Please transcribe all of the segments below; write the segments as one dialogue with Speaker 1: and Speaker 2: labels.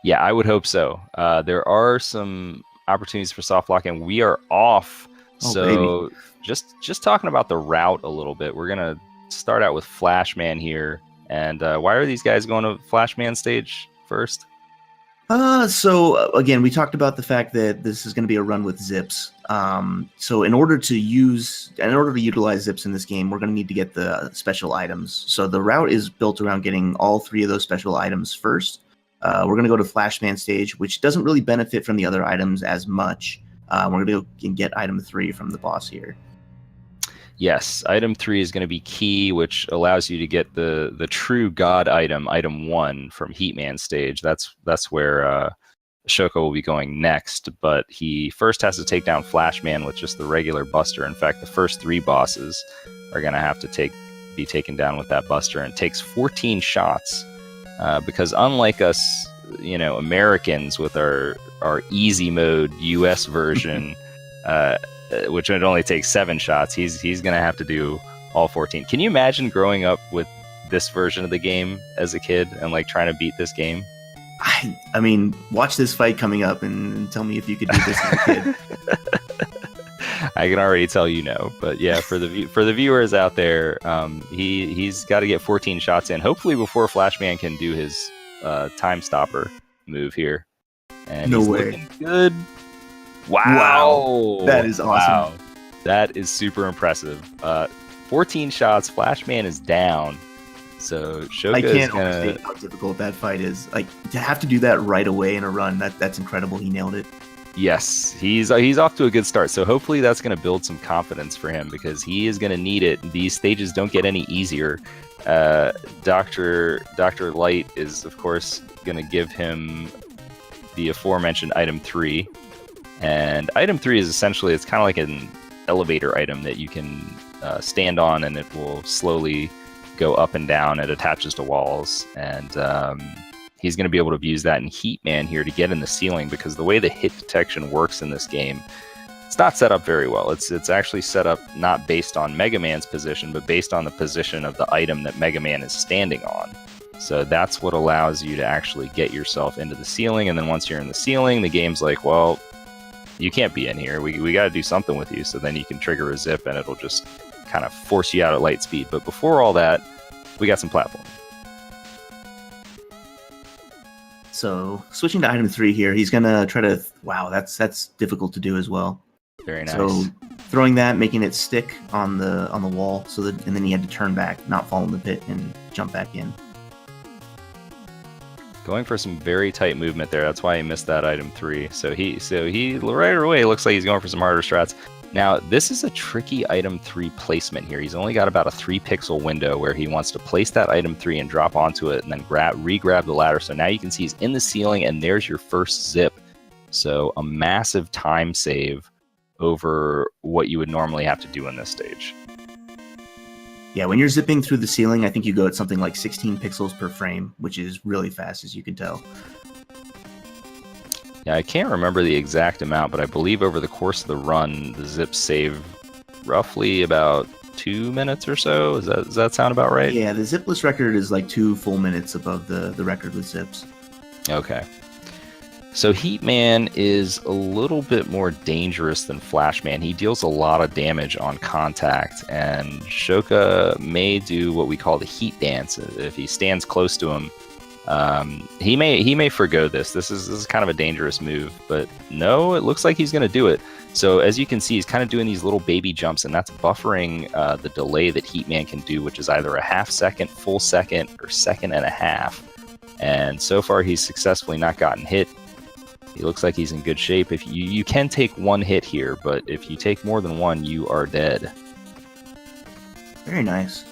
Speaker 1: Yeah, I would hope so. There are some opportunities for soft lock, and we are off.
Speaker 2: Oh, baby.
Speaker 1: So just talking about the route a little bit, we're gonna start out with Flashman here. And why are these guys going to Flashman stage first?
Speaker 2: Again, we talked about the fact that this is going to be a run with zips. So in order to utilize zips in this game, we're going to need to get the special items. So the route is built around getting all three of those special items first. We're going to go to Flashman stage, which doesn't really benefit from the other items as much. We're going to go and get item 3 from the boss here.
Speaker 1: Yes, item 3 is going to be key, which allows you to get the true god item, item 1 from Heatman stage. That's where Shoka will be going next, but he first has to take down Flashman with just the regular Buster. In fact, the first 3 bosses are going to have to be taken down with that Buster, and it takes 14 shots because unlike us, Americans with our easy mode US version, which would only take 7 shots, he's going to have to do all 14. Can you imagine growing up with this version of the game as a kid and trying to beat this game?
Speaker 2: I mean, watch this fight coming up and tell me if you could do this as a kid.
Speaker 1: I can already tell no, but yeah, for the viewers out there, he's got to get 14 shots in, hopefully before Flashman can do his time stopper move here. And
Speaker 2: no
Speaker 1: he's
Speaker 2: way.
Speaker 1: Looking good. Wow.
Speaker 2: That is awesome.
Speaker 1: Wow. That is super impressive. 14 shots. Flashman is down. So Shoka
Speaker 2: I can't
Speaker 1: is gonna...
Speaker 2: understand how difficult that fight is. To have to do that right away in a run, that's incredible. He nailed it.
Speaker 1: Yes, he's off to a good start. So hopefully that's going to build some confidence for him because he is going to need it. These stages don't get any easier. Dr. Light is, of course, going to give him the aforementioned item 3. And item 3 is essentially, it's kind of like an elevator item that you can stand on, and it will slowly go up and down. It attaches to walls, and he's going to be able to use that in Heatman here to get in the ceiling, because the way the hit detection works in this game, it's not set up very well. It's actually set up not based on Mega Man's position, but based on the position of the item that Mega Man is standing on. So that's what allows you to actually get yourself into the ceiling, and then once you're in the ceiling, the game's like, well, you can't be in here. We got to do something with you. So then you can trigger a zip, and it'll just kind of force you out at light speed. But before all that, we got some platform.
Speaker 2: So switching to item 3 here, he's gonna try to. Wow, that's difficult to do as well.
Speaker 1: Very nice.
Speaker 2: So throwing that, making it stick on the wall, and then he had to turn back, not fall in the pit, and jump back in.
Speaker 1: Going for some very tight movement there. That's why he missed that item 3. So he right away looks like he's going for some harder strats. Now, this is a tricky item 3 placement here. He's only got about a 3 pixel window where he wants to place that item 3 and drop onto it and then re-grab the ladder. So now you can see he's in the ceiling, and there's your first zip. So a massive time save over what you would normally have to do in this stage.
Speaker 2: Yeah, when you're zipping through the ceiling, I think you go at something like 16 pixels per frame, which is really fast, as you can tell.
Speaker 1: Yeah, I can't remember the exact amount, but I believe over the course of the run, the zips save roughly about 2 minutes or so. Does that sound about right?
Speaker 2: Yeah, the zipless record is like 2 full minutes above the record with zips.
Speaker 1: Okay. So Heatman is a little bit more dangerous than Flashman. He deals a lot of damage on contact, and Shoka may do what we call the heat dance. If he stands close to him, he may forgo this. This is kind of a dangerous move, but no, it looks like he's going to do it. So as you can see, he's kind of doing these little baby jumps, and that's buffering the delay that Heatman can do, which is either a half second, full second, or second and a half. And so far, he's successfully not gotten hit. He looks like he's in good shape. If you can take 1 hit here, but if you take more than 1, you are dead.
Speaker 2: Very nice.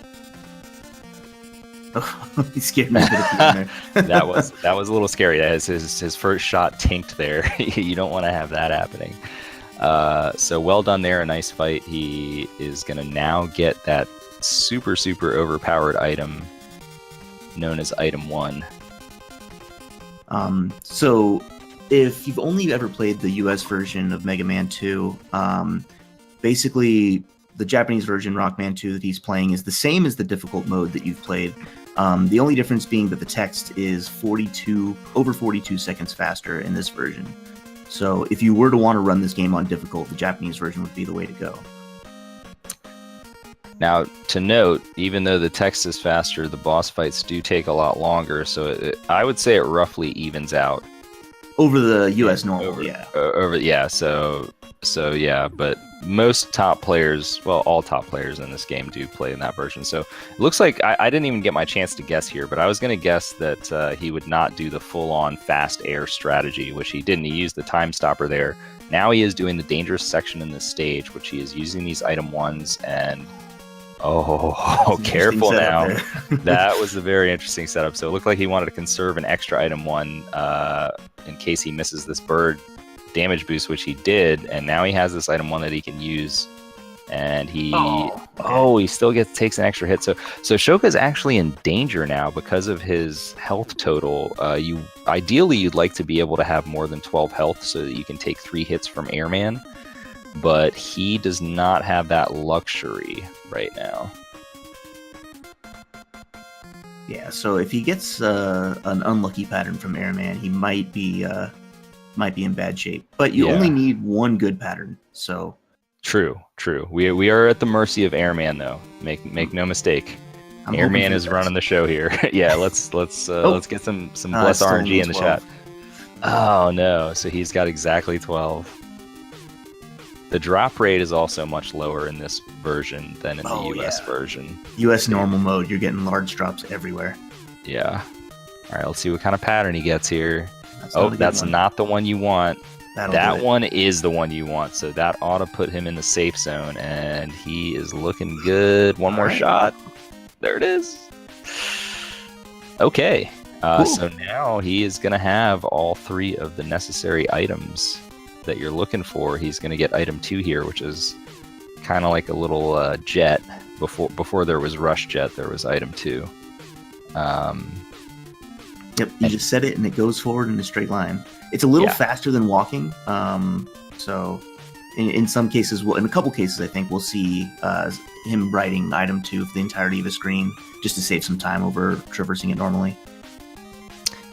Speaker 2: Oh, he scared me a bit at the end there.
Speaker 1: that was a little scary. His first shot tanked there. You don't want to have that happening. So well done there. A nice fight. He is going to now get that super overpowered item known as item 1.
Speaker 2: So if you've only ever played the US version of Mega Man 2, basically the Japanese version, Rockman 2, that he's playing is the same as the difficult mode that you've played. The only difference being that the text is over 42 seconds faster in this version. So if you were to want to run this game on difficult, the Japanese version would be the way to go.
Speaker 1: Now, to note, even though the text is faster, the boss fights do take a lot longer, so I would say it roughly evens out.
Speaker 2: Over the US normal, yeah.
Speaker 1: So yeah, but most top players, well, all top players in this game do play in that version. So it looks like I didn't even get my chance to guess here, but I was going to guess that he would not do the full-on fast air strategy, which he didn't. He used the time stopper there. Now he is doing the dangerous section in this stage, which he is using these item ones and... Oh, careful now. That was a very interesting setup. So it looked like he wanted to conserve an extra item one in case he misses this bird damage boost, which he did. And now he has this item one that he can use. And he he still takes an extra hit. So Shoka is actually in danger now because of his health total. Ideally, you'd like to be able to have more than 12 health so that you can take 3 hits from Airman. But he does not have that luxury right now.
Speaker 2: Yeah, so if he gets an unlucky pattern from Airman, he might be in bad shape. But you only need one good pattern, so... True.
Speaker 1: We are at the mercy of Airman, though. Make no mistake. Airman is running the show here. Yeah, let's get some bless RNG in the chat. Oh no, so he's got exactly 12. The drop rate is also much lower in this version than in the US version.
Speaker 2: US normal mode, you're getting large drops everywhere.
Speaker 1: Yeah. All right, let's see what kind of pattern he gets here. That's not the one you want. That one is the one you want, so that ought to put him in the safe zone, and he is looking good. One more shot. There it is. Okay. So now he is going to have all 3 of the necessary items that you're looking for. He's going to get item 2 here, which is kind of like a little jet. Before there was rush jet, there was item 2.
Speaker 2: Yep, you just set it and it goes forward in a straight line. It's a little faster than walking. So in some cases, in a couple cases, I think we'll see him writing item 2 for the entirety of the screen just to save some time over traversing it normally.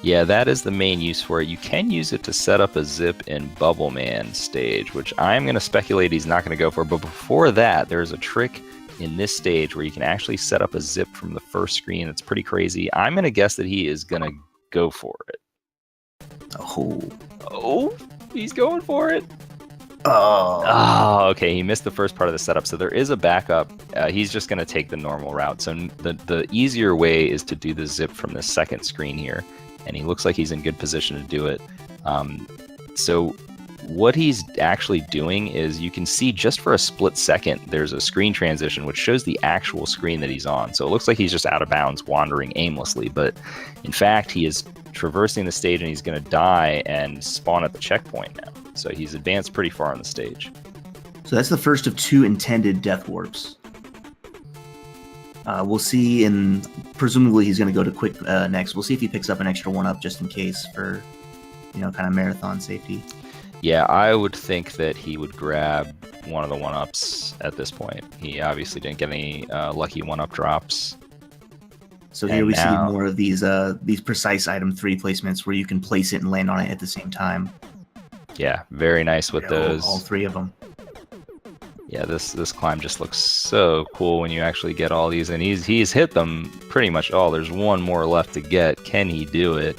Speaker 1: Yeah, that is the main use for it. You can use it to set up a zip in Bubble Man stage, which I'm going to speculate he's not going to go for. But before that, there's a trick in this stage where you can actually set up a zip from the first screen. It's pretty crazy. I'm going to guess that he is going to go for it. Oh, he's going for it. Oh, okay. He missed the first part of the setup. So there is a backup. He's just going to take the normal route. So the easier way is to do the zip from the second screen here. And he looks like he's in good position to do it. So what he's actually doing is you can see just for a split second, there's a screen transition, which shows the actual screen that he's on. So it looks like he's just out of bounds, wandering aimlessly. But in fact, he is traversing the stage and he's going to die and spawn at the checkpoint now. So he's advanced pretty far on the stage.
Speaker 2: So that's the first of 2 intended death warps. We'll see, and presumably he's going to go to quick next. We'll see if he picks up an extra 1-up just in case for, kind of marathon safety.
Speaker 1: Yeah, I would think that he would grab one of the 1-ups at this point. He obviously didn't get any lucky 1-up drops.
Speaker 2: So here we see more of these precise item 3 placements where you can place it and land on it at the same time.
Speaker 1: Yeah, very nice with those.
Speaker 2: All 3 of them.
Speaker 1: Yeah, this climb just looks so cool when you actually get all these, and he's hit them pretty much all. There's one more left to get. Can he do it?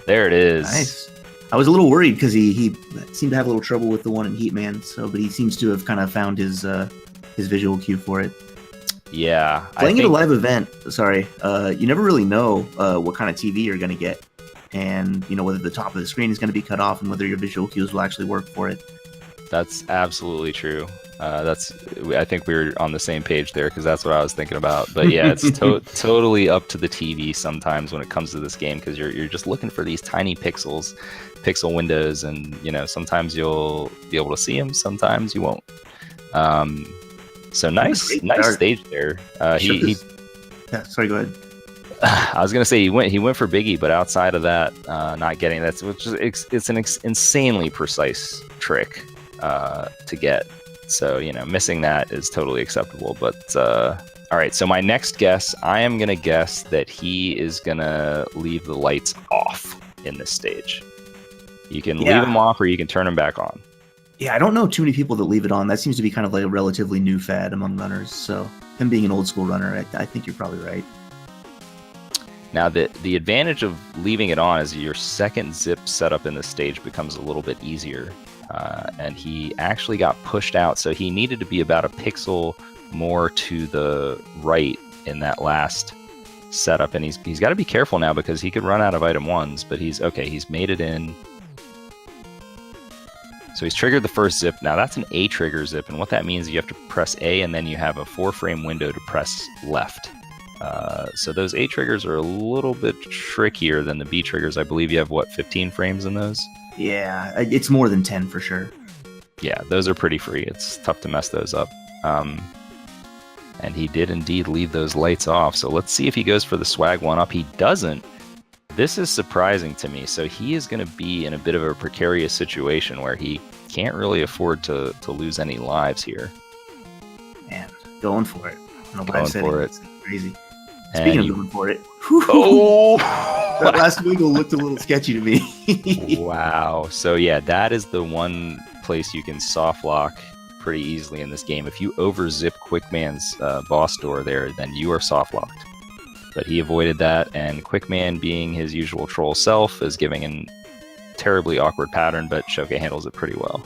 Speaker 1: There it is.
Speaker 2: Nice. I was a little worried because he seemed to have a little trouble with the one in Heatman, but he seems to have kind of found his visual cue for it.
Speaker 1: Yeah.
Speaker 2: Playing at a live event, you never really know what kind of TV you're going to get, and whether the top of the screen is going to be cut off and whether your visual cues will actually work for it.
Speaker 1: That's absolutely true. I think we were on the same page there because that's what I was thinking about. But yeah, it's totally up to the TV sometimes when it comes to this game because you're just looking for these tiny pixel windows, and sometimes you'll be able to see them, sometimes you won't. So nice stage there.
Speaker 2: Sorry, go ahead.
Speaker 1: I was gonna say he went for Biggie, but outside of that, not getting that, it's an insanely precise trick to get. So missing that is totally acceptable. But All right, so my next guess, I am going to guess that he is going to leave the lights off in this stage. You can leave them off or you can turn them back on.
Speaker 2: Yeah, I don't know too many people that leave it on. That seems to be kind of like a relatively new fad among runners. So him being an old school runner, I think you're probably right.
Speaker 1: Now, the advantage of leaving it on is your second zip setup in the stage becomes a little bit easier. And he actually got pushed out, so he needed to be about a pixel more to the right in that last setup. And he's got to be careful now because he could run out of item 1s, but he's made it in. So he's triggered the first zip. Now that's an A trigger zip, and what that means is you have to press A and then you have a 4-frame window to press left. So those A triggers are a little bit trickier than the B triggers. I believe you have, 15 frames in those?
Speaker 2: Yeah, it's more than 10 for sure.
Speaker 1: Yeah, those are pretty free. It's tough to mess those up. And he did indeed leave those lights off. So let's see if he goes for the swag 1-up. He doesn't. This is surprising to me. So he is going to be in a bit of a precarious situation where he can't really afford to lose any lives here.
Speaker 2: Man, going for it.
Speaker 1: Going for it.
Speaker 2: It's crazy.
Speaker 1: And
Speaker 2: Speaking of going for it.
Speaker 1: Oh!
Speaker 2: That last wiggle looked a little sketchy to me.
Speaker 1: Wow. So yeah, that is the one place you can soft lock pretty easily in this game. If you overzip Quickman's boss door there, then you are soft locked. But he avoided that, and Quickman, being his usual troll self, is giving a terribly awkward pattern, but Shoka handles it pretty well.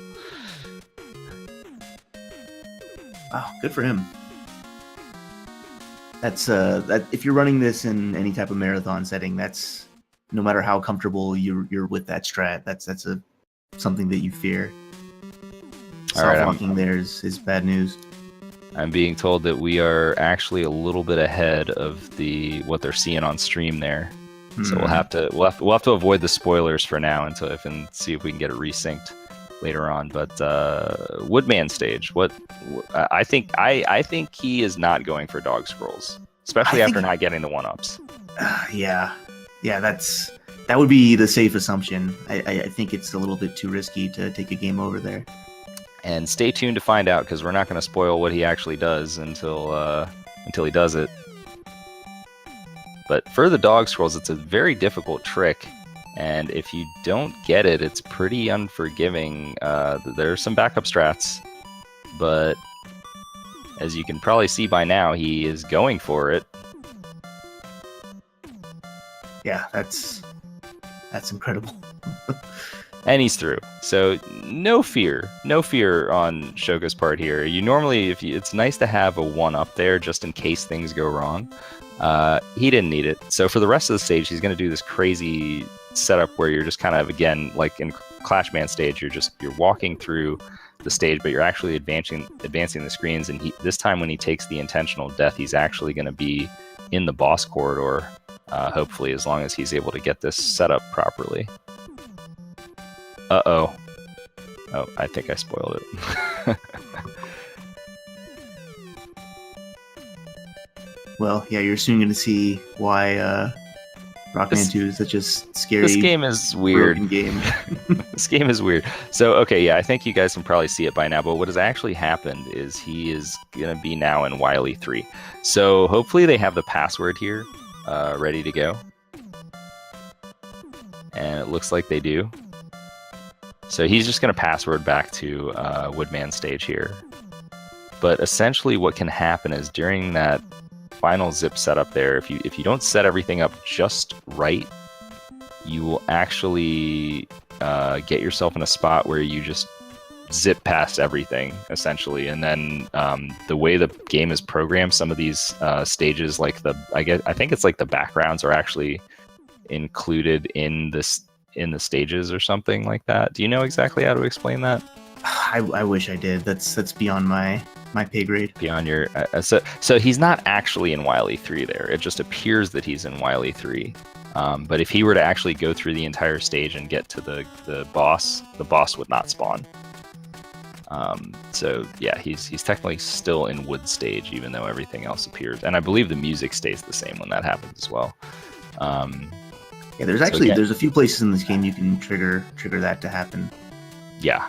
Speaker 2: Wow, good for him. That's that if you're running this in any type of marathon setting, that's no matter how comfortable you're with that strat, that's something that you fear.
Speaker 1: All right,
Speaker 2: Soft-locking there is bad news.
Speaker 1: I'm being told that we are actually a little bit ahead of what they're seeing on stream there. So we'll have to avoid the spoilers for now and see if we can get it resynced later on. But Woodman stage, I think he is not going for dog scrolls, especially after not getting the 1-ups.
Speaker 2: Yeah, that would be the safe assumption. I think it's a little bit too risky to take a game over there.
Speaker 1: And stay tuned to find out, because we're not going to spoil what he actually does until he does it. But for the dog scrolls, it's a very difficult trick, and if you don't get it, it's pretty unforgiving. There are some backup strats, but as you can probably see by now, he is going for it.
Speaker 2: Yeah, that's incredible.
Speaker 1: And he's through. So no fear on Shoka's part here. You normally, it's nice to have a 1-up there just in case things go wrong. He didn't need it. So for the rest of the stage, he's going to do this crazy setup where you're just kind of, again, like in Clashman stage, you're walking through the stage, but you're actually advancing the screens. And this time when he takes the intentional death, he's actually going to be in the boss corridor, hopefully, as long as he's able to get this set up properly. Uh-oh. Oh, I think I spoiled it.
Speaker 2: Well, yeah, you're soon going to see why Rockman 2 is such a scary.
Speaker 1: This game is weird.
Speaker 2: Game.
Speaker 1: This game is weird. So, okay, yeah, I think you guys can probably see it by now, but what has actually happened is he is going to be now in Wily 3. So hopefully they have the password here ready to go. And it looks like they do. So he's just going to password back to Woodman stage here. But essentially what can happen is during that final zip setup there, if you don't set everything up just right, you will actually get yourself in a spot where you just zip past everything, essentially. And then the way the game is programmed, some of these stages, like I think it's like the backgrounds are actually included in the stages or something like that. Do you know exactly how to explain that?
Speaker 2: I wish I did. That's beyond my pay grade.
Speaker 1: Beyond your so he's not actually in Wily 3 there. It just appears that he's in Wily 3. But if he were to actually go through the entire stage and get to the boss would not spawn. So yeah, he's technically still in Wood stage, even though everything else appears. And I believe the music stays the same when that happens as well.
Speaker 2: Yeah, there's a few places in this game you can trigger that to happen.
Speaker 1: Yeah,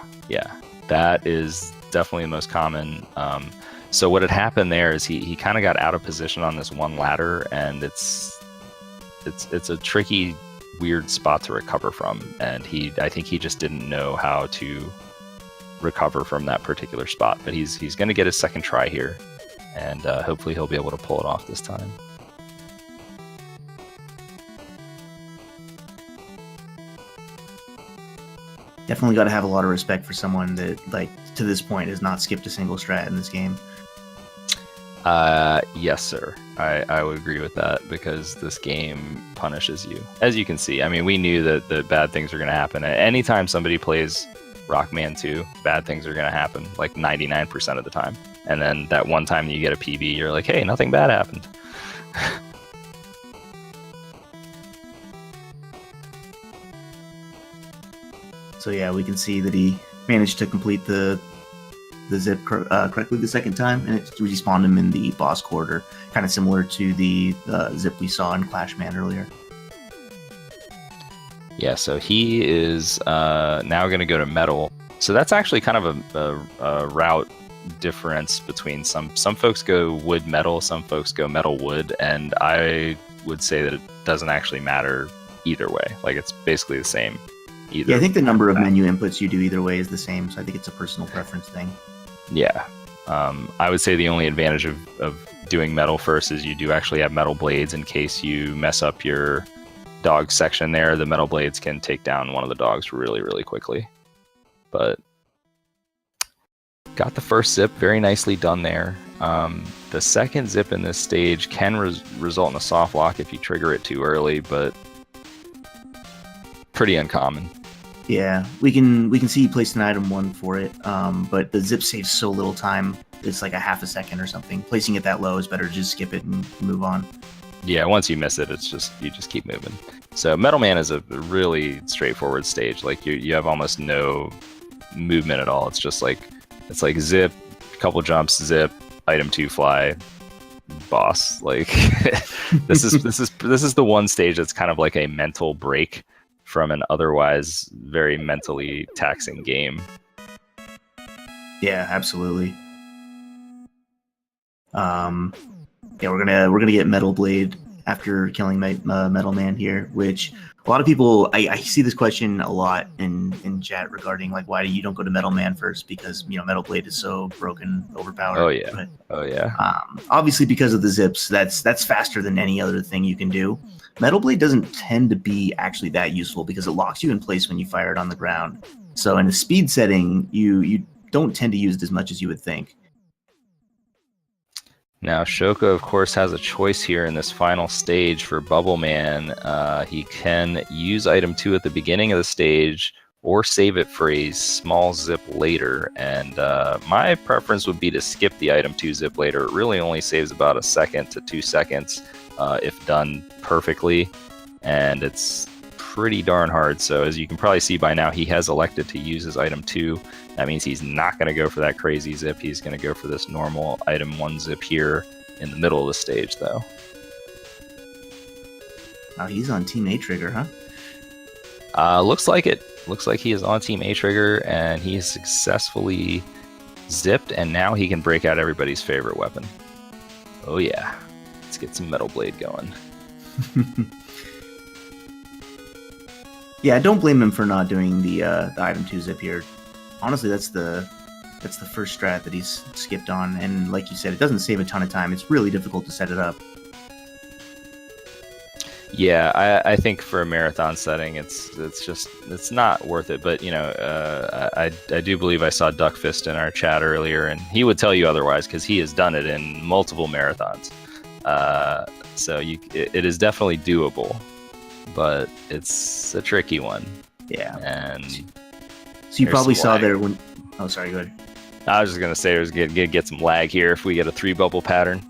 Speaker 1: that is definitely the most common. So what had happened there is he kind of got out of position on this one ladder, and it's a tricky, weird spot to recover from, and I think he just didn't know how to recover from that particular spot. But he's going to get his second try here, and hopefully he'll be able to pull it off this time.
Speaker 2: Definitely got to have a lot of respect for someone that, like, to this point has not skipped a single strat in this game.
Speaker 1: Yes, sir. I would agree with that, because this game punishes you. As you can see, I mean, we knew that the bad things are going to happen. Anytime somebody plays Rockman 2, bad things are going to happen, like 99% of the time. And then that one time you get a PB, you're like, hey, nothing bad happened.
Speaker 2: So yeah, we can see that he managed to complete the zip correctly the second time, and it respawned him in the boss quarter, kind of similar to the zip we saw in Clashman earlier.
Speaker 1: Yeah, so he is now going to go to metal. So that's actually kind of a route difference between some folks go wood metal, some folks go metal wood, and I would say that it doesn't actually matter either way. Like, it's basically the same. Either.
Speaker 2: Yeah, I think the number of menu inputs you do either way is the same, so I think it's a personal preference thing.
Speaker 1: Yeah. I would say the only advantage of doing metal first is you do actually have metal blades in case you mess up your dog section there. The metal blades can take down one of the dogs really, really quickly. But got the first zip, very nicely done there. The second zip in this stage can result in a soft lock if you trigger it too early, but pretty uncommon.
Speaker 2: Yeah, we can see he placed an item 1 for it, but the zip saves so little time. It's like a half a second or something. Placing it that low is better to just skip it and move on.
Speaker 1: Yeah, once you miss it, you just keep moving. So Metal Man is a really straightforward stage. Like, you have almost no movement at all. It's just like zip, couple jumps, zip, item 2 fly, boss. Like this is the one stage that's kind of like a mental break from an otherwise very mentally taxing game.
Speaker 2: Yeah, absolutely. Yeah, we're gonna get Metal Blade after killing Metal Man here, which a lot of people, I see this question a lot in chat regarding, like, why you don't go to Metal Man first, because, you know, Metal Blade is so broken, overpowered.
Speaker 1: Oh yeah.
Speaker 2: But,
Speaker 1: oh yeah.
Speaker 2: Obviously, because of the zips, that's faster than any other thing you can do. Metal Blade doesn't tend to be actually that useful because it locks you in place when you fire it on the ground. So in a speed setting, you don't tend to use it as much as you would think.
Speaker 1: Now, Shoka, of course, has a choice here in this final stage for Bubble Man. He can use item 2 at the beginning of the stage or save it for a small zip later. And my preference would be to skip the item 2 zip later. It really only saves about 1 second to 2 seconds if done perfectly. And it's pretty darn hard. So as you can probably see by now, he has elected to use his item 2. That means he's not going to go for that crazy zip. He's going to go for this normal item 1 zip here in the middle of the stage, though.
Speaker 2: Oh, he's on Team A Trigger, huh?
Speaker 1: Looks like it. Looks like he is on Team A Trigger, and he has successfully zipped, and now he can break out everybody's favorite weapon. Oh yeah. Let's get some Metal Blade going.
Speaker 2: Yeah, I don't blame him for not doing the item 2 zip here. Honestly, that's the first strat that he's skipped on, and like you said, it doesn't save a ton of time. It's really difficult to set it up.
Speaker 1: Yeah, I think for a marathon setting, it's not worth it. But, you know, I do believe I saw Duckfist in our chat earlier, and he would tell you otherwise because he has done it in multiple marathons. So it is definitely doable, but it's a tricky one.
Speaker 2: Yeah,
Speaker 1: and
Speaker 2: so you probably saw there when. Oh, sorry. Go ahead.
Speaker 1: I was just gonna say there's gonna get some lag here if we get a 3-bubble pattern.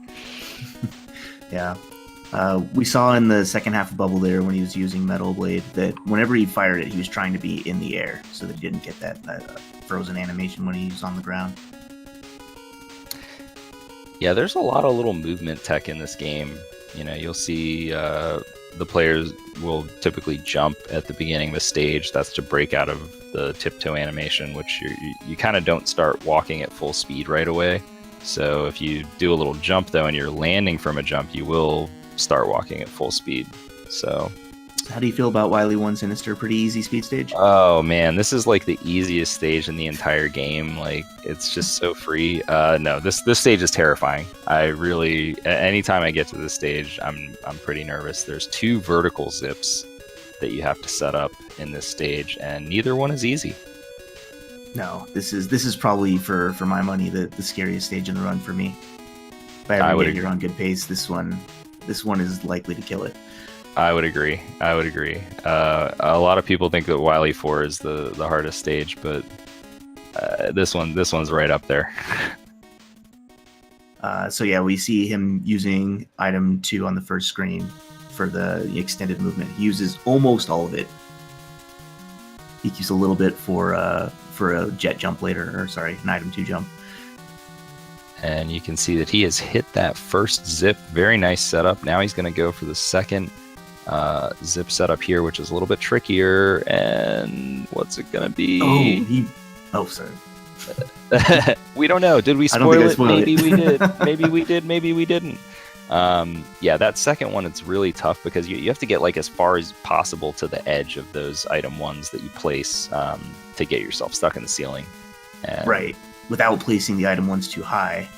Speaker 2: Yeah. We saw in the second half of Bubble there when he was using Metal Blade that whenever he fired it, he was trying to be in the air so that he didn't get that frozen animation when he was on the ground.
Speaker 1: Yeah, there's a lot of little movement tech in this game. You know, you'll see the players will typically jump at the beginning of the stage. That's to break out of the tiptoe animation, which you kind of don't start walking at full speed right away. So if you do a little jump though and you're landing from a jump, you will start walking at full speed. So
Speaker 2: How do you feel about Wily 1 Sinister? Pretty easy speed stage?
Speaker 1: oh man, this is like the easiest stage in the entire game. Like it's just so free. No, this stage is terrifying. I really, anytime I get to this stage, I'm pretty nervous. There's 2 vertical zips that you have to set up in this stage, and neither one is easy.
Speaker 2: No, this is probably for my money the scariest stage in the run for me. If I ever get here on good pace, this one is likely to kill it.
Speaker 1: I would agree. A lot of people think that Wily 4 is the hardest stage, but this one's right up there.
Speaker 2: So yeah, we see him using item 2 on the first screen for the extended movement. He uses almost all of it. He keeps a little bit for a jet jump later, or sorry, an item 2 jump.
Speaker 1: And you can see that he has hit that first zip. Very nice setup. Now he's going to go for the second zip setup here, which is a little bit trickier. And what's it going to be?
Speaker 2: Oh, sorry.
Speaker 1: We don't know. Did we spoil it? Maybe we did. Maybe we did. Maybe we didn't. Yeah, that second one, it's really tough because you have to get like as far as possible to the edge of those item 1s that you place to get yourself stuck in the ceiling. And
Speaker 2: right. Without placing the item 1s too high.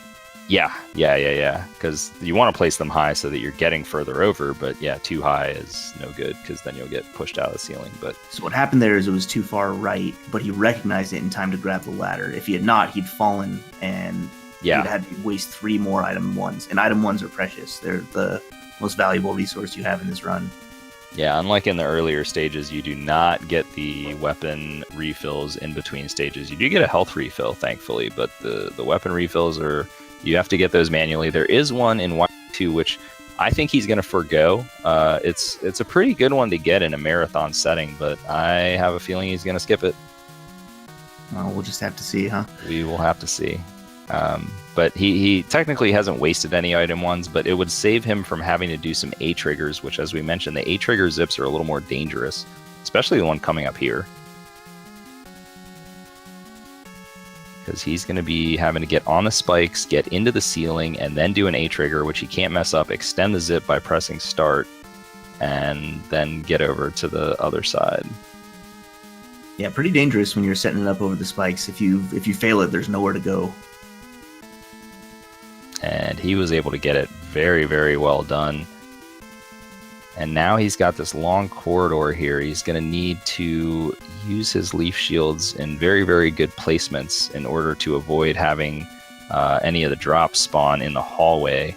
Speaker 1: Yeah. Because you want to place them high so that you're getting further over, but yeah, too high is no good because then you'll get pushed out of the ceiling. But
Speaker 2: so what happened there is it was too far right, but he recognized it in time to grab the ladder. If he had not, he'd fallen and he'd had to waste 3 more item 1s. And item 1s are precious. They're the most valuable resource you have in this run.
Speaker 1: Yeah, unlike in the earlier stages, you do not get the weapon refills in between stages. You do get a health refill, thankfully, but the weapon refills you have to get those manually. There is one in Wily 2, which I think he's going to forgo. It's a pretty good one to get in a marathon setting, but I have a feeling he's going to skip it.
Speaker 2: Well, we'll just have to see, huh?
Speaker 1: We will have to see. But he technically hasn't wasted any item 1s, but it would save him from having to do some A triggers, which, as we mentioned, the A trigger zips are a little more dangerous, especially the one coming up here. Because he's going to be having to get on the spikes, get into the ceiling, and then do an A trigger, which he can't mess up, extend the zip by pressing start, and then get over to the other side.
Speaker 2: Yeah, pretty dangerous when you're setting it up over the spikes. If you fail it, there's nowhere to go.
Speaker 1: And he was able to get it very, very well done. And now he's got this long corridor here. He's going to need to use his leaf shields in very, very good placements in order to avoid having any of the drops spawn in the hallway.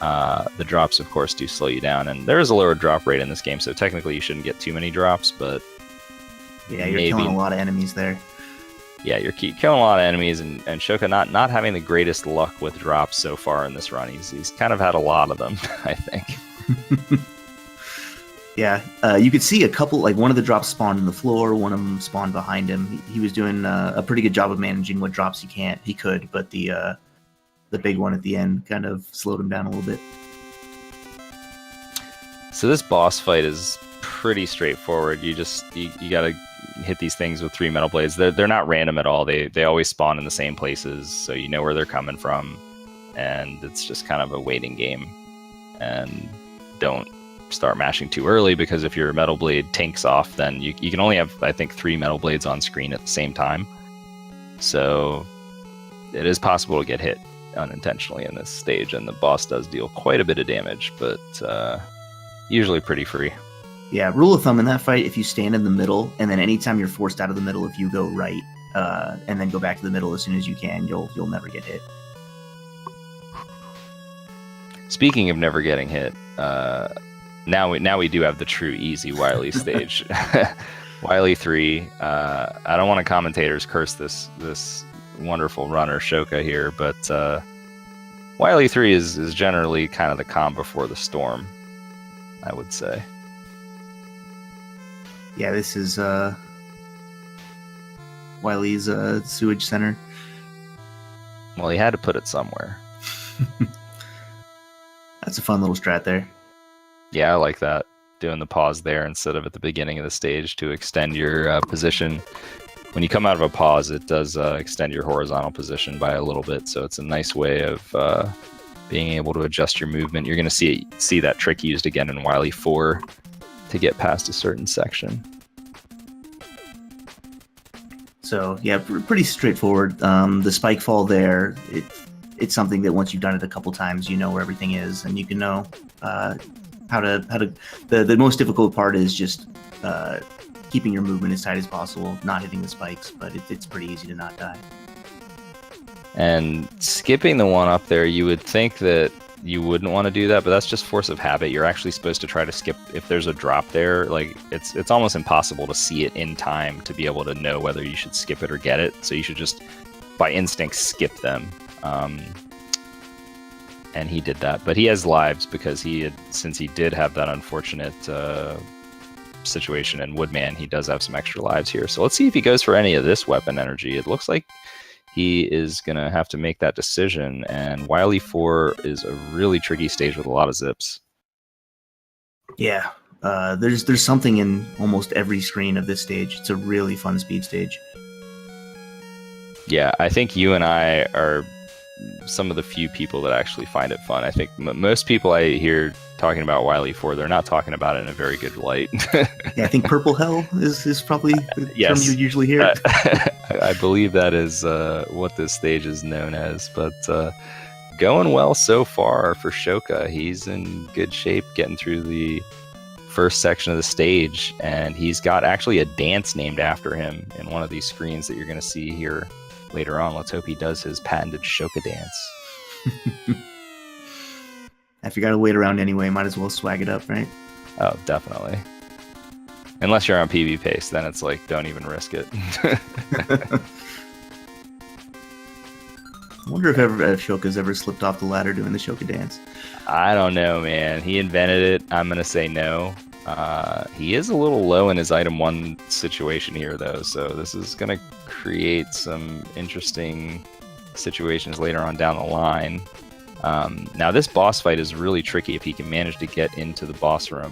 Speaker 1: The drops, of course, do slow you down. And there is a lower drop rate in this game, so technically you shouldn't get too many drops, but
Speaker 2: yeah, you're killing a lot of enemies there.
Speaker 1: Yeah, you're killing a lot of enemies, and Shoka not having the greatest luck with drops so far in this run. He's kind of had a lot of them, I think.
Speaker 2: Yeah, you could see a couple, like one of the drops spawned in the floor, one of them spawned behind him. He was doing a pretty good job of managing what drops he could, but the big one at the end kind of slowed him down a little bit.
Speaker 1: So this boss fight is pretty straightforward. You gotta hit these things with 3 metal blades. They're not random at all. They always spawn in the same places, so you know where they're coming from, and it's just kind of a waiting game. And don't start mashing too early, because if your metal blade tanks off, then you can only have, I think, 3 metal blades on screen at the same time. So it is possible to get hit unintentionally in this stage, and the boss does deal quite a bit of damage, but usually pretty free.
Speaker 2: Yeah, rule of thumb in that fight, if you stand in the middle, and then anytime you're forced out of the middle, if you go right, and then go back to the middle as soon as you can, you'll never get hit. Speaking
Speaker 1: of never getting hit, now we do have the true easy Wily stage. Wily 3. I don't want to commentators curse this wonderful runner Shoka here, but Wily 3 is generally kind of the calm before the storm, I would say.
Speaker 2: Yeah, this is Wily's sewage center.
Speaker 1: Well, he had to put it somewhere.
Speaker 2: That's a fun little strat there.
Speaker 1: Yeah, I like that. Doing the pause there instead of at the beginning of the stage to extend your position. when you come out of a pause, it does extend your horizontal position by a little bit. So it's a nice way of being able to adjust your movement. You're going to see that trick used again in Wily 4 to get past a certain section.
Speaker 2: So yeah, pretty straightforward. The spike fall there, it's something that once you've done it a couple times, you know where everything is, and you can know how to. The most difficult part is just keeping your movement as tight as possible, not hitting the spikes, but it's pretty easy to not die.
Speaker 1: And skipping the one up there, you would think that you wouldn't want to do that, but that's just force of habit. You're actually supposed to try to skip if there's a drop there. Like it's almost impossible to see it in time to be able to know whether you should skip it or get it. So you should just by instinct skip them. And he did that, but he has lives because since he did have that unfortunate situation in Woodman, he does have some extra lives here. So let's see if he goes for any of this weapon energy. It looks like he is going to have to make that decision, and Wily 4 is a really tricky stage with a lot of zips.
Speaker 2: Yeah, there's something in almost every screen of this stage. It's a really fun speed stage.
Speaker 1: Yeah, I think you and I are some of the few people that actually find it fun. I think most people I hear talking about Wily 4, they're not talking about it in a very good light.
Speaker 2: Yeah, I think Purple Hell is probably the term you usually hear.
Speaker 1: I believe that is what this stage is known as, but going well so far for Shoka. He's in good shape getting through the first section of the stage, and he's got actually a dance named after him in one of these screens that you're going to see here later on. Let's hope he does his patented Shoka dance.
Speaker 2: If you gotta wait around anyway, might as well swag it up, right?
Speaker 1: Oh, definitely. Unless you're on PB pace, then it's like, don't even risk it.
Speaker 2: I wonder if Shoka's ever slipped off the ladder doing the Shoka dance.
Speaker 1: I don't know, man. He invented it. I'm going to say no. He is a little low in his item 1 situation here, though, so this is going to create some interesting situations later on down the line. Now, this boss fight is really tricky if he can manage to get into the boss room,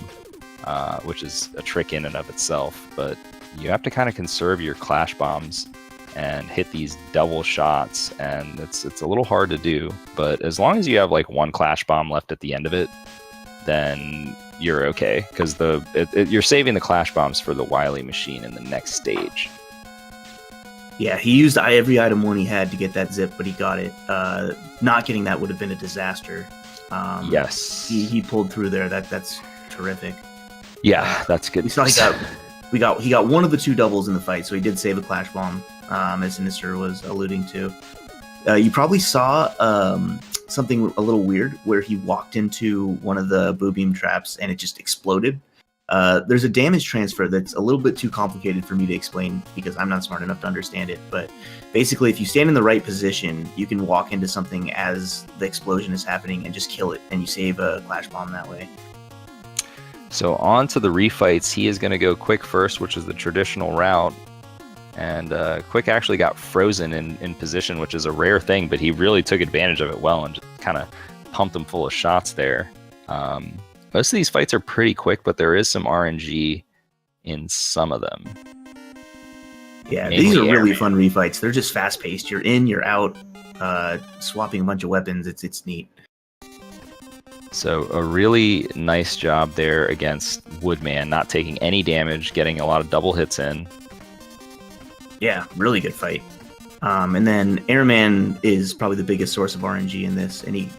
Speaker 1: which is a trick in and of itself, but you have to kind of conserve your clash bombs and hit these double shots, and it's a little hard to do, but as long as you have like one clash bomb left at the end of it, then you're okay, because you're saving the clash bombs for the Wily machine in the next stage.
Speaker 2: Yeah, he used every item 1 he had to get that zip, but he got it. Not getting that would have been a disaster.
Speaker 1: Yes,
Speaker 2: he pulled through there. That's terrific.
Speaker 1: Yeah, that's good.
Speaker 2: We saw he got one of the 2 doubles in the fight, so he did save a clash bomb, as Sinister was alluding to. You probably saw something a little weird where he walked into one of the boo beam traps and it just exploded. There's a damage transfer that's a little bit too complicated for me to explain because I'm not smart enough to understand it. But basically, if you stand in the right position, you can walk into something as the explosion is happening and just kill it, and you save a clash bomb that way.
Speaker 1: So on to the refights. He is going to go Quick first, which is the traditional route. And Quick actually got frozen in position, which is a rare thing, but he really took advantage of it well and just kind of pumped him full of shots there. Most of these fights are pretty quick, but there is some RNG in some of them.
Speaker 2: Yeah, these are really fun refights. They're just fast-paced. You're in, you're out, swapping a bunch of weapons. It's neat.
Speaker 1: So a really nice job there against Woodman, not taking any damage, getting a lot of double hits in.
Speaker 2: Yeah, really good fight. And then Airman is probably the biggest source of RNG in this, and he...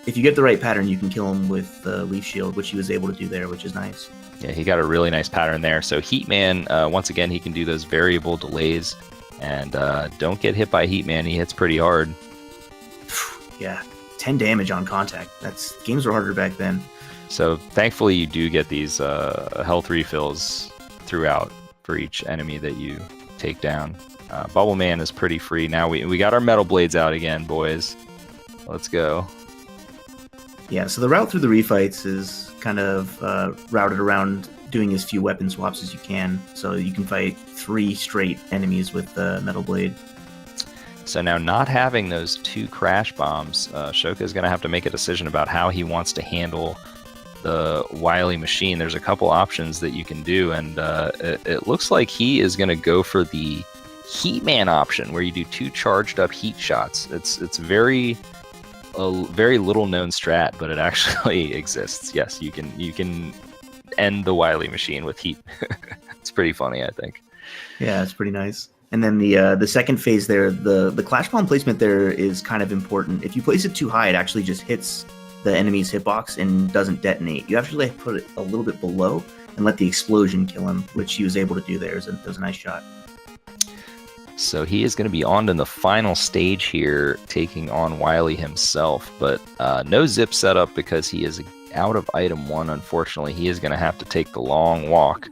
Speaker 2: if you get the right pattern, you can kill him with the Leaf Shield, which he was able to do there, which is nice.
Speaker 1: Yeah, he got a really nice pattern there. So Heatman, once again, he can do those variable delays. And don't get hit by Heatman. He hits pretty hard.
Speaker 2: Yeah, 10 damage on contact. Games were harder back then.
Speaker 1: So thankfully, you do get these health refills throughout for each enemy that you take down. Bubble Man is pretty free. Now we got our metal blades out again, boys. Let's go.
Speaker 2: Yeah, so the route through the refights is kind of routed around doing as few weapon swaps as you can, so you can fight 3 straight enemies with the Metal Blade.
Speaker 1: So now, not having those 2 crash bombs, Shoka is going to have to make a decision about how he wants to handle the Wily machine, there's a couple options that you can do, and it looks like he is going to go for the Heatman option, where you do 2 charged up heat shots. It's very little known strat, but it actually exists. Yes, you can end the Wily machine with heat. It's pretty funny, I think.
Speaker 2: Yeah, it's pretty nice. And then the second phase there, the Clash Bomb placement there is kind of important. If you place it too high, it actually just hits the enemy's hitbox and doesn't detonate. You actually have to put it a little bit below and let the explosion kill him, which he was able to do there. It was a nice shot.
Speaker 1: So he is going to be on to the final stage here, taking on Wily himself, but no zip setup because he is out of item 1, unfortunately. He is going to have to take the long walk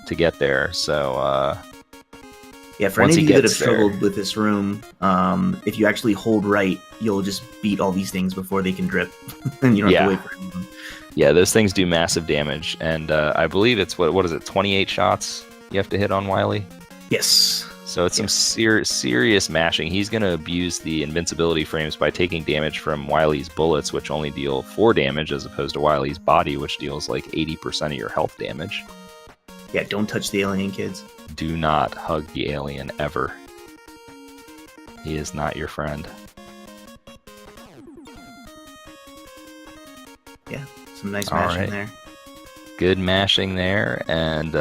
Speaker 1: to get there. So
Speaker 2: yeah, for any of you that have struggled with this room, if you actually hold right, you'll just beat all these things before they can drip, and you don't have to wait for them. Yeah,
Speaker 1: those things do massive damage, and I believe it's what is it, 28 shots you have to hit on Wily?
Speaker 2: Yes.
Speaker 1: So it's some serious mashing. He's going to abuse the invincibility frames by taking damage from Wily's bullets, which only deal 4 damage, as opposed to Wily's body, which deals like 80% of your health damage.
Speaker 2: Yeah, don't touch the alien, kids.
Speaker 1: Do not hug the alien ever. He is not your friend.
Speaker 2: Yeah, some nice mashing there.
Speaker 1: Good mashing there, and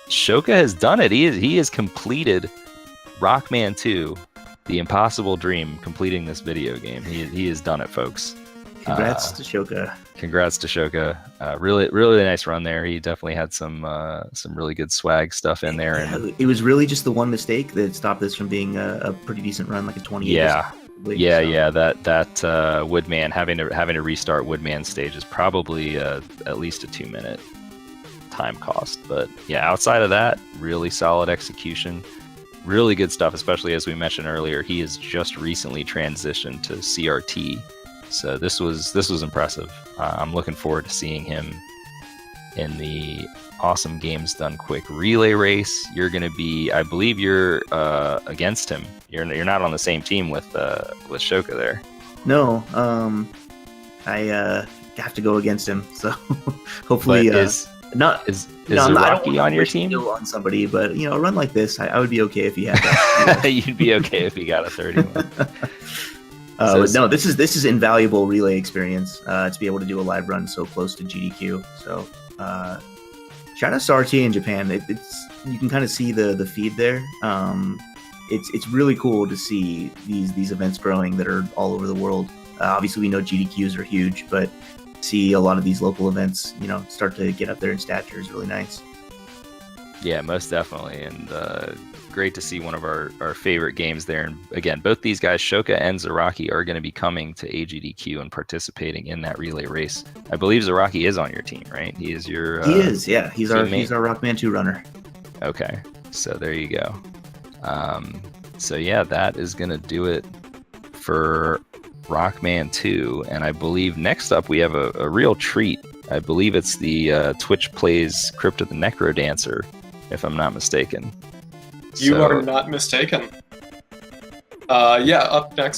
Speaker 1: Shoka has done it. He has completed Rockman 2, the impossible dream, completing this video game. He has done it, folks.
Speaker 2: Congrats to Shoka.
Speaker 1: Congrats to Shoka. Really nice run there. He definitely had some really good swag stuff in there.
Speaker 2: Yeah,
Speaker 1: and
Speaker 2: it was really just the one mistake that stopped this from being a pretty decent run, like a 28.
Speaker 1: Yeah. That Woodman having to restart Woodman stage is probably at least a 2-minute time cost. But yeah, outside of that, really solid execution, really good stuff. Especially as we mentioned earlier, he has just recently transitioned to CRT, so this was impressive. I'm looking forward to seeing him in the awesome Games Done Quick relay race. You're going to be, I believe, you're against him. You're not on the same team with Shoka there.
Speaker 2: No, I have to go against him. So hopefully,
Speaker 1: is Rocky on your team?
Speaker 2: On somebody, but a run like this, I would be okay if he had that.
Speaker 1: You'd be okay if he got a 31.
Speaker 2: No, this is invaluable relay experience to be able to do a live run so close to GDQ. So shout out to RTA in Japan. It's you can kind of see the feed there. It's really cool to see these events growing that are all over the world. Obviously, we know GDQs are huge, but see a lot of these local events, start to get up there in stature is really nice.
Speaker 1: Yeah, most definitely, and great to see one of our favorite games there. And again, both these guys, Shoka and Zaraki, are going to be coming to AGDQ and participating in that relay race. I believe Zaraki is on your team, right? He is your.
Speaker 2: He is, yeah. He's our Rockman 2 runner.
Speaker 1: Okay, so there you go. So yeah, that is going to do it for Rockman 2, and I believe next up we have a real treat. I believe it's the Twitch Plays Crypt of the Necro Dancer, if I'm not mistaken.
Speaker 3: You are not mistaken. Yeah, up next